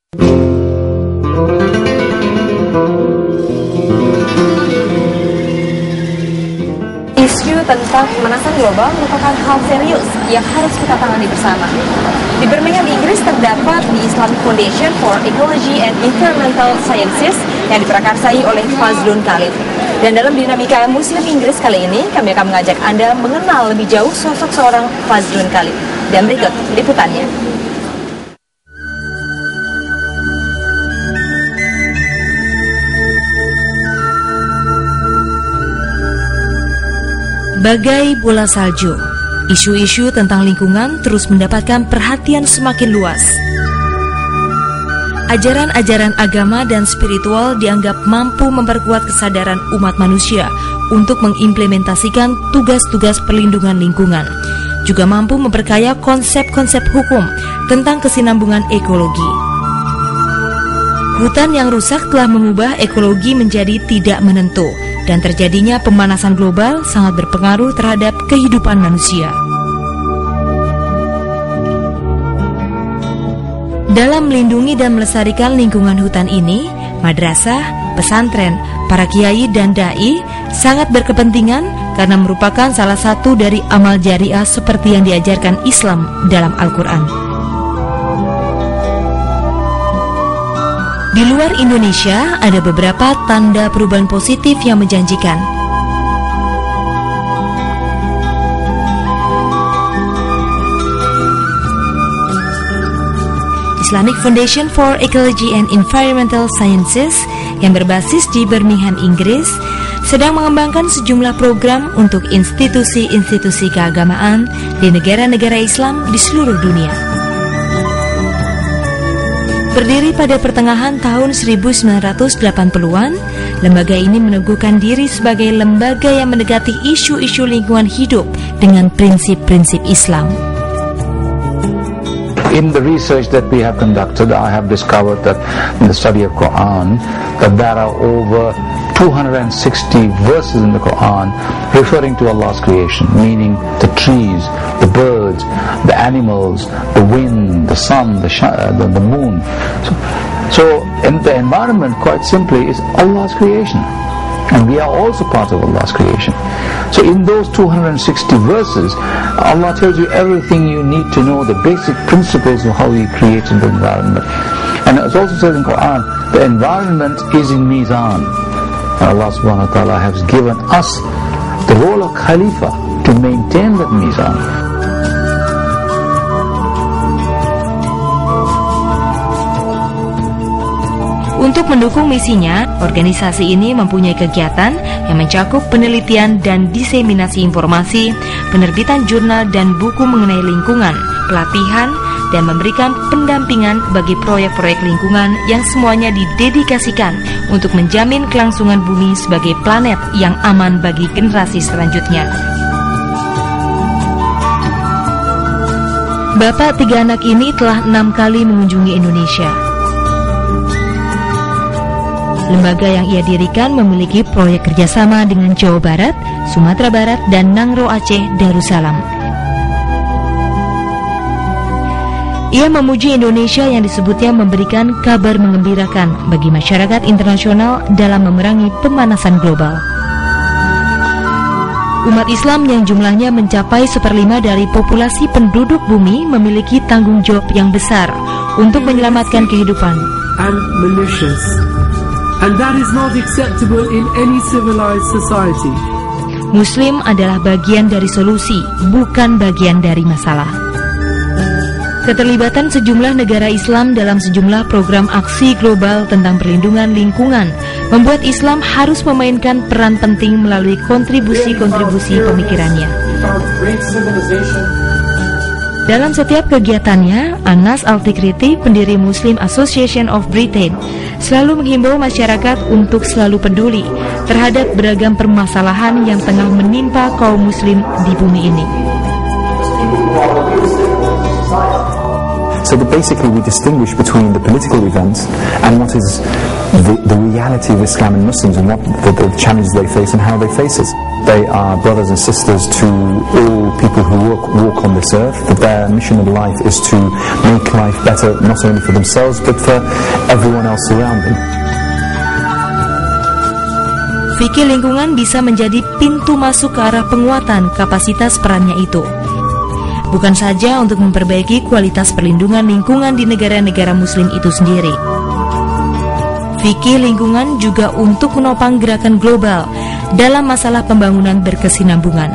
Isu tentang pemanasan global merupakan hal serius yang harus kita tangani bersama. Di Birmingham, Inggris terdapat The Islamic Foundation for Ecology and Environmental Sciences yang diprakarsai oleh Fazlun Khalif. Dan dalam dinamika Muslim Inggris kali ini, kami akan mengajak Anda mengenal lebih jauh sosok seorang Fazlun Khalif. Dan berikut liputannya. Bagai bola salju, isu-isu tentang lingkungan terus mendapatkan perhatian semakin luas. Ajaran-ajaran agama dan spiritual dianggap mampu memperkuat kesadaran umat manusia untuk mengimplementasikan tugas-tugas perlindungan lingkungan. Juga mampu memperkaya konsep-konsep hukum tentang kesinambungan ekologi. Hutan yang rusak telah mengubah ekologi menjadi tidak menentu, dan terjadinya pemanasan global sangat berpengaruh terhadap kehidupan manusia. Dalam melindungi dan melestarikan lingkungan hutan ini, madrasah, pesantren, para kiai dan dai sangat berkepentingan karena merupakan salah satu dari amal jariah seperti yang diajarkan Islam dalam Al-Quran. Di luar Indonesia, ada beberapa tanda perubahan positif yang menjanjikan. Islamic Foundation for Ecology and Environmental Sciences yang berbasis di Birmingham, Inggris, sedang mengembangkan sejumlah program untuk institusi-institusi keagamaan di negara-negara Islam di seluruh dunia. Berdiri pada pertengahan tahun 1980-an, lembaga ini meneguhkan diri sebagai lembaga yang mendekati isu-isu lingkungan hidup dengan prinsip-prinsip Islam. In the research that we have conducted, I have discovered that in the study of Quran, that there are over 260 verses in the Quran referring to Allah's creation, meaning the trees, the birds, the animals, the wind, the sun, the moon. So in the environment, quite simply, is Allah's creation, and we are also part of Allah's creation. So in those 260 verses, Allah tells you everything you need to know, the basic principles of how He created the environment. And it also says in Quran, the environment is in Mizan. Allah subhanahu wa ta'ala has given us the role of Khalifa to maintain that Mizan. Untuk mendukung misinya, organisasi ini mempunyai kegiatan yang mencakup penelitian dan diseminasi informasi, penerbitan jurnal dan buku mengenai lingkungan, pelatihan, dan memberikan pendampingan bagi proyek-proyek lingkungan yang semuanya didedikasikan untuk menjamin kelangsungan bumi sebagai planet yang aman bagi generasi selanjutnya. Bapak tiga anak ini telah 6 kali mengunjungi Indonesia. Lembaga yang ia dirikan memiliki proyek kerjasama dengan Jawa Barat, Sumatera Barat, dan Nangro Aceh Darussalam. Ia memuji Indonesia yang disebutnya memberikan kabar mengembirakan bagi masyarakat internasional dalam memerangi pemanasan global. Umat Islam yang jumlahnya mencapai 1/5 dari populasi penduduk bumi memiliki tanggung jawab yang besar untuk menyelamatkan kehidupan. And malicious. And that is not acceptable in any civilized society. Muslim adalah bagian dari solusi, bukan bagian dari masalah. Keterlibatan sejumlah negara Islam dalam sejumlah program aksi global tentang perlindungan lingkungan membuat Islam harus memainkan peran penting melalui kontribusi-kontribusi pemikirannya. Dalam setiap kegiatannya, Anas Al-Tikriti, pendiri Muslim Association of Britain, selalu menghimbau masyarakat untuk selalu peduli terhadap beragam permasalahan yang tengah menimpa kaum muslim di bumi ini. So basically we distinguish between the political events and what is the reality of Islam and Muslims and what the challenges they face and how they face it. They are brothers and sisters to all people who walk on this earth. That their mission in life is to make life better not only for themselves but for everyone else around them. Fikih lingkungan bisa menjadi pintu masuk ke arah penguatan kapasitas perannya itu. Bukan saja untuk memperbaiki kualitas perlindungan lingkungan di negara-negara muslim itu sendiri. Fikih lingkungan juga untuk menopang gerakan global dalam masalah pembangunan berkesinambungan.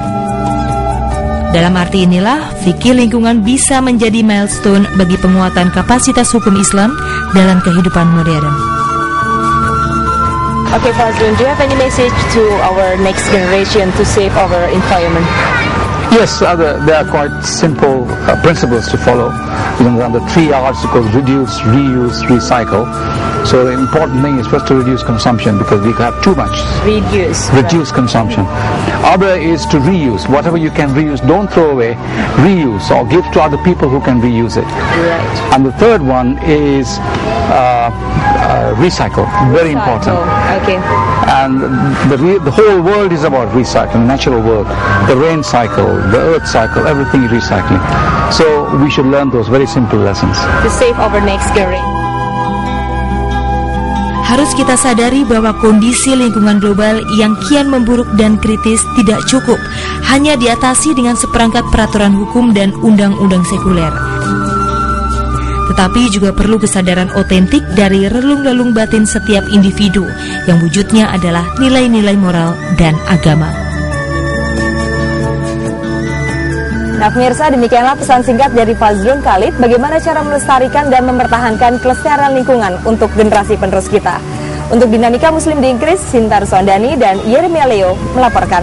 Dalam arti inilah, fikih lingkungan bisa menjadi milestone bagi penguatan kapasitas hukum Islam dalam kehidupan modern. Okay, Fazlun, do you have any message to our next generation to save our environment? Yes, there are quite simple principles to follow. The 3 R's called reduce, reuse, recycle. So the important thing is first to reduce consumption because we have too much. Reduce Reduce consumption. Other is to reuse. Whatever you can reuse, don't throw away. Reuse or give to other people who can reuse it. Right. And the third one is recycle. Very important. Okay. And the whole world is about recycling, natural world. The rain cycle, the earth cycle, everything is recycling. So we should learn those very simple lessons. To save our next generation. Harus kita sadari bahwa kondisi lingkungan global yang kian memburuk dan kritis tidak cukup hanya diatasi dengan seperangkat peraturan hukum dan undang-undang sekuler. Tetapi juga perlu kesadaran otentik dari relung-relung batin setiap individu yang wujudnya adalah nilai-nilai moral dan agama. Nah pemirsa, demikianlah pesan singkat dari Fazlun Khalid bagaimana cara melestarikan dan mempertahankan kelestarian lingkungan untuk generasi penerus kita. Untuk Dinamika Muslim di Inggris, Sintar Sondani dan Yeremia Leo melaporkan.